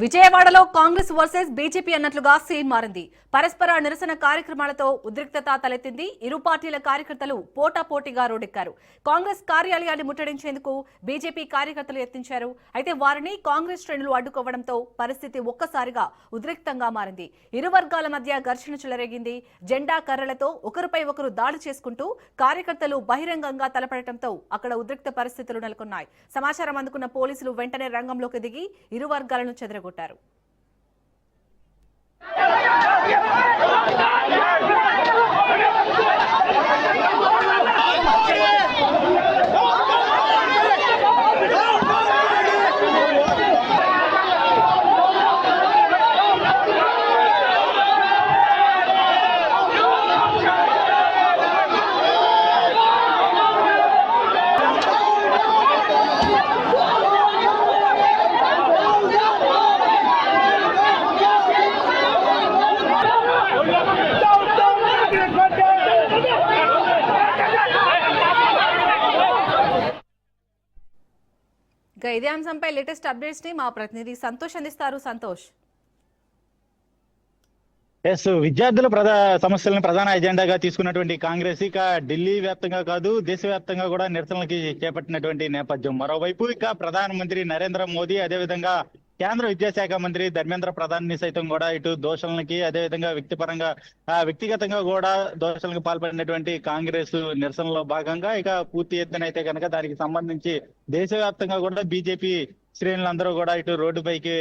విజయవాడలో Congress versus BJP అన్నట్లుగా scene మారింది. పరస్పర నిరసన కార్యక్రమాలతో ఉద్రిక్తత తలెత్తింది. ఇరు పార్టీల కార్యకర్తలు పోటాపోటీగా రోడ్డెక్కారు. కాంగ్రెస్ కార్యాలయాన్ని ముట్టడించేందుకు బీజేపీ కార్యకర్తలు యత్నించారు. అయితే వారిని కాంగ్రెస్ శ్రేణులు అడ్డుకోవడంతో పరిస్థితి ఒక్కసారిగా ఉద్రిక్తంగా మారింది. ఇరు వర్గాల మధ్య ఘర్షణ చెలరేగింది. జెండా కర్రలతో ఒకరిపై ఒకరు దాడి చేసుకుంటూ కార్యకర్తలు బహిరంగంగా తలపడటంతో అక్కడ ఉద్రిక్త పరిస్థితులు నెలకొన్నాయి. సమాచారం అందుకున్న పోలీసులు వెంటనే రంగంలోకి దిగి ఇరు వర్గాలను చెదరగొట్టారు. ఇదే అంశంపై లేటెస్ట్ అప్డేట్స్ ని మా ప్రతినిధి సంతోష్ అందిస్తారు. సంతోష్, విద్యార్థుల సమస్యలను ప్రధాన ఎజెండాగా తీసుకున్నటువంటి కాంగ్రెస్ ఇక ఢిల్లీ వ్యాప్తంగా కాదు దేశవ్యాప్తంగా కూడా నిరసనలకి చేపట్టినటువంటి నేపథ్యం. మరోవైపు ఇక ప్రధానమంత్రి నరేంద్ర మోదీ అదేవిధంగా కేంద్ర విద్యాశాఖ మంత్రి ధర్మేంద్ర ప్రధాన్ సైతం కూడా ఇటు దోషణలకి అదేవిధంగా వ్యక్తిగతంగా కూడా దోషణలకు పాల్పడినటువంటి కాంగ్రెస్ నిరసనలో భాగంగా ఇక పూర్తి ఎత్తున అయితే కనుక దానికి సంబంధించి దేశవ్యాప్తంగా కూడా బీజేపీ శ్రేణులందరూ కూడా ఇటు రోడ్డుపైకి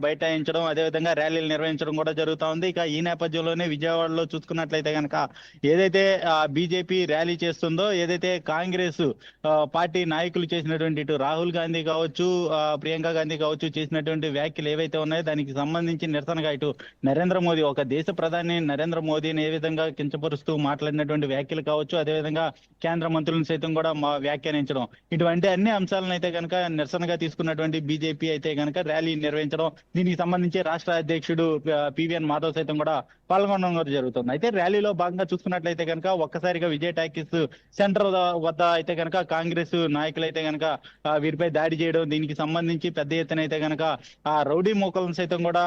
బైఠాయించడం అదేవిధంగా ర్యాలీలు నిర్వహించడం కూడా జరుగుతా ఉంది. ఇక ఈ నేపథ్యంలోనే విజయవాడలో చూసుకున్నట్లయితే కనుక ఏదైతే బీజేపీ ర్యాలీ చేస్తుందో ఏదైతే కాంగ్రెస్ పార్టీ నాయకులు చేసినటువంటి ఇటు రాహుల్ గాంధీ కావచ్చు ప్రియాంక గాంధీ కావచ్చు చేసినటువంటి వ్యాఖ్యలు ఏవైతే ఉన్నాయో దానికి సంబంధించి నిరసనగా ఇటు నరేంద్ర మోదీ ఒక దేశ ప్రధాని నరేంద్ర మోదీని ఏ విధంగా కించపరుస్తూ మాట్లాడినటువంటి వ్యాఖ్యలు కావచ్చు అదేవిధంగా కేంద్ర మంత్రులను సైతం కూడా వ్యాఖ్యానించడం ఇటువంటి అన్ని అంశాలను అయితే కనుక నిరసనగా తీసుకున్నటువంటి బీజేపీ అయితే కనుక ర్యాలీ నిర్వహించడం దీనికి సంబంధించి రాష్ట్ర అధ్యక్షుడు పివిఎన్ మాధవ్ సైతం కూడా పాల్గొనడం కూడా జరుగుతుంది. అయితే ర్యాలీలో భాగంగా చూసుకున్నట్లయితే కనుక ఒక్కసారిగా విజయ్ టాకీస్ సెంటర్ వద్ద అయితే కనుక కాంగ్రెస్ నాయకులు అయితే కనుక వీరిపై దాడి చేయడం దీనికి సంబంధించి పెద్ద ఎత్తున అయితే కనుక ఆ రౌడీ మూకలను సైతం కూడా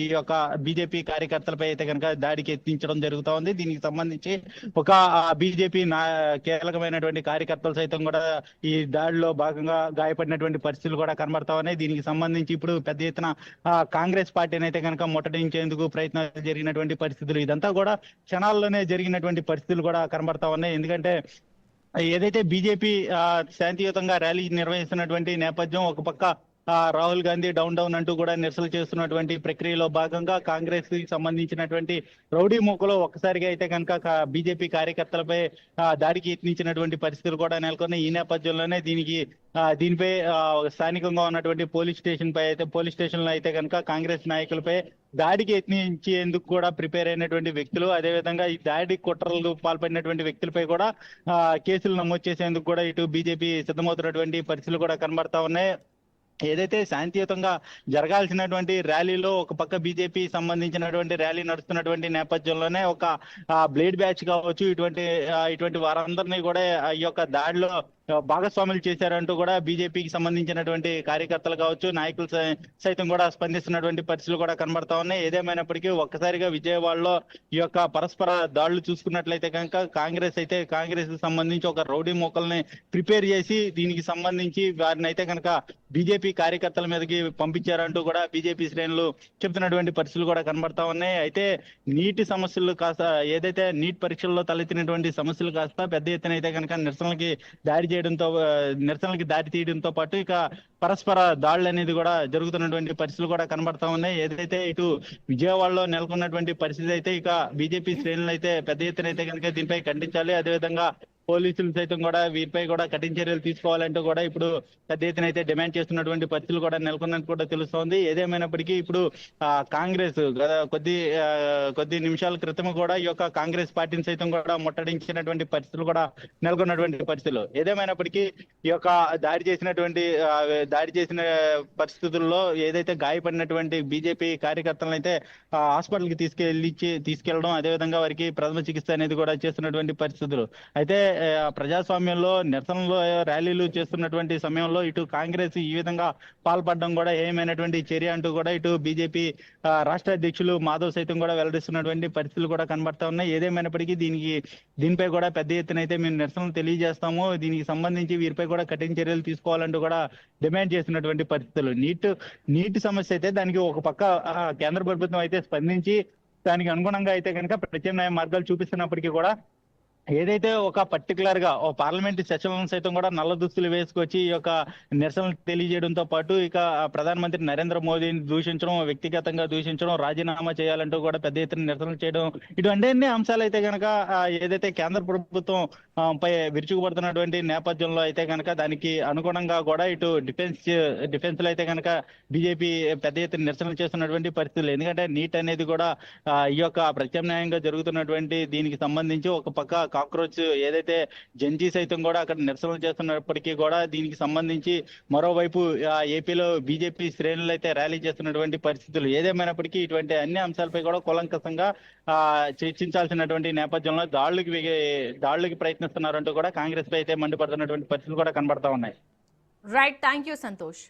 ఈ యొక్క బీజేపీ కార్యకర్తలపై అయితే కనుక దాడికి యత్నించడం జరుగుతా ఉంది. దీనికి సంబంధించి ఒక బీజేపీ కీలకమైనటువంటి కార్యకర్తలు సైతం కూడా ఈ దాడిలో భాగంగా గాయపడినటువంటి పరిస్థితులు కూడా కనబడతా ఉన్నాయి. దీనికి సంబంధించి ఇప్పుడు పెద్ద ఎత్తున కాంగ్రెస్ పార్టీని అయితే కనుక ముట్టడించేందుకు ప్రయత్నాలు జరిగినటువంటి పరిస్థితులు ఇదంతా కూడా క్షణాల్లోనే జరిగినటువంటి పరిస్థితులు కూడా కనబడతా ఉన్నాయి. ఎందుకంటే ఏదైతే బీజేపీ శాంతియుతంగా ర్యాలీ నిర్వహిస్తున్నటువంటి నేపథ్యం ఒక పక్క రాహుల్ గాంధీ డౌన్ డౌన్ అంటూ కూడా నిరసనలు చేస్తున్నటువంటి ప్రక్రియలో భాగంగా కాంగ్రెస్ కి సంబంధించినటువంటి రౌడీ మూకలో ఒక్కసారిగా అయితే కనుక బీజేపీ కార్యకర్తలపై దాడికి యత్నించినటువంటి పరిస్థితులు కూడా నెలకొన్నాయి. ఈ నేపథ్యంలోనే దీనిపై స్థానికంగా ఉన్నటువంటి పోలీస్ స్టేషన్ లో అయితే కనుక కాంగ్రెస్ నాయకులపై దాడికి యత్నించేందుకు కూడా ప్రిపేర్ అయినటువంటి వ్యక్తులు అదేవిధంగా ఈ దాడి కుట్రలకు పాల్పడినటువంటి వ్యక్తులపై కూడా కేసులు నమోదు చేసేందుకు కూడా ఇటు బీజేపీ సిద్ధమవుతున్నటువంటి పరిస్థితులు కూడా కనబడతా ఉన్నాయి. ఏదైతే శాంతియుతంగా జరగాల్సినటువంటి ర్యాలీలో ఒక పక్క బీజేపీ సంబంధించినటువంటి ర్యాలీ నడుస్తున్నటువంటి నేపథ్యంలోనే ఒక బ్లేడ్ బ్యాచ్ కావచ్చు ఇటువంటి వారందరినీ కూడా ఈ యొక్క దాడిలో భాగస్వాములు చేశారంటూ కూడా బీజేపీకి సంబంధించినటువంటి కార్యకర్తలు కావచ్చు నాయకులు సైతం కూడా స్పందిస్తున్నటువంటి పరిస్థితులు కూడా కనబడతా ఉన్నాయి. ఏదేమైనప్పటికీ ఒక్కసారిగా విజయవాడలో ఈ యొక్క పరస్పర దాడులు చూసుకున్నట్లయితే కనుక కాంగ్రెస్ సంబంధించి ఒక రౌడీ మూకల్ని ప్రిపేర్ చేసి దీనికి సంబంధించి వారిని అయితే కనుక బీజేపీ కార్యకర్తల మీదకి పంపించారంటూ కూడా బీజేపీ శ్రేణులు చెప్తున్నటువంటి పరిస్థితులు కూడా కనబడతా ఉన్నాయి. అయితే నీటి సమస్యలు కాస్త ఏదైతే నీట్ పరీక్షల్లో తలెత్తినటువంటి సమస్యలు కాస్త పెద్ద ఎత్తున అయితే కనుక నిరసనలకి దారి తీయడంతో పాటు ఇక పరస్పర దాడులు అనేది కూడా జరుగుతున్నటువంటి పరిస్థితులు కూడా కనబడతా ఉన్నాయి. ఏదైతే ఇటు విజయవాడలో నెలకొన్నటువంటి పరిస్థితి అయితే ఇక బీజేపీ శ్రేణులు అయితే పెద్ద ఎత్తున అయితే కనుక దీనిపై ఖండించాలి. అదేవిధంగా పోలీసులు సైతం కూడా వీరిపై కూడా కఠిన చర్యలు తీసుకోవాలంటూ కూడా ఇప్పుడు పెద్ద ఎత్తున అయితే డిమాండ్ చేస్తున్నటువంటి పరిస్థితులు కూడా నెలకొన్నట్టు కూడా తెలుస్తోంది. ఏదేమైనప్పటికీ ఇప్పుడు కాంగ్రెస్ కొద్ది నిమిషాల క్రితం కూడా ఈ యొక్క కాంగ్రెస్ పార్టీని సైతం కూడా ముట్టడించినటువంటి పరిస్థితులు కూడా నెలకొన్నటువంటి పరిస్థితులు. ఏదేమైనప్పటికీ ఈ యొక్క దాడి చేసిన పరిస్థితుల్లో ఏదైతే గాయపడినటువంటి బీజేపీ కార్యకర్తలను అయితే హాస్పిటల్ కి తీసుకెళ్లడం అదేవిధంగా వారికి ప్రథమ చికిత్స అనేది కూడా చేస్తున్నటువంటి పరిస్థితులు. అయితే ప్రజాస్వామ్యంలో నిరసనలు ర్యాలీలు చేస్తున్నటువంటి సమయంలో ఇటు కాంగ్రెస్ ఈ విధంగా పాల్పడడం కూడా ఏమైనటువంటి చర్య అంటూ కూడా ఇటు బీజేపీ రాష్ట్ర అధ్యక్షులు మాధవ్ సైతం కూడా వెల్లడిస్తున్నటువంటి పరిస్థితులు కూడా కనబడతా ఉన్నాయి. ఏదేమైనప్పటికీ దీనిపై కూడా పెద్ద ఎత్తున అయితే మేము నిరసనలు తెలియజేస్తాము, దీనికి సంబంధించి వీరిపై కూడా కఠిన చర్యలు తీసుకోవాలంటూ కూడా డిమాండ్ చేస్తున్నటువంటి పరిస్థితులు. నీటి సమస్య అయితే దానికి ఒక పక్క కేంద్ర ప్రభుత్వం అయితే స్పందించి దానికి అనుగుణంగా అయితే కనుక ప్రత్యామ్నాయ మార్గాలు చూపిస్తున్నప్పటికీ కూడా ఏదైతే ఒక పర్టికులర్ గా ఓ పార్లమెంట్ సెషన్ సైతం కూడా నల్ల దుస్తులు వేసుకొచ్చి ఈ యొక్క నిరసనలు తెలియజేయడంతో పాటు ఇక ప్రధానమంత్రి నరేంద్ర మోదీని దూషించడం, వ్యక్తిగతంగా దూషించడం, రాజీనామా చేయాలంటూ కూడా పెద్ద ఎత్తున నిరసనలు చేయడం, ఇటువంటి అంశాలు అయితే కనుక ఏదైతే కేంద్ర ప్రభుత్వం పై విరుచుకుపడుతున్నటువంటి నేపథ్యంలో అయితే కనుక దానికి అనుగుణంగా కూడా ఇటు డిఫెన్స్ లో అయితే కనుక బీజేపీ పెద్ద ఎత్తున నిరసనలు చేస్తున్నటువంటి పరిస్థితులు. ఎందుకంటే నీట్ అనేది కూడా ఈ యొక్క ప్రత్యామ్నాయంగా జరుగుతున్నటువంటి దీనికి సంబంధించి ఒక పక్క కాక్రోచ్ ఏదైతే జంజీ సైతం కూడా అక్కడ నిరసనలు చేస్తున్నప్పటికీ కూడా దీనికి సంబంధించి మరోవైపు ఏపీలో బీజేపీ శ్రేణులు అయితే ర్యాలీ చేస్తున్నటువంటి పరిస్థితులు. ఏదేమైనప్పటికీ ఇటువంటి అన్ని అంశాలపై కూడా కూలంకషంగా చర్చించాల్సినటువంటి నేపథ్యంలో దాడులకి ప్రయత్నిస్తున్నారంటూ కూడా కాంగ్రెస్ పై అయితే మండిపడుతున్నటువంటి పరిస్థితులు కూడా కనబడతా ఉన్నాయి. Right, thank you Santosh.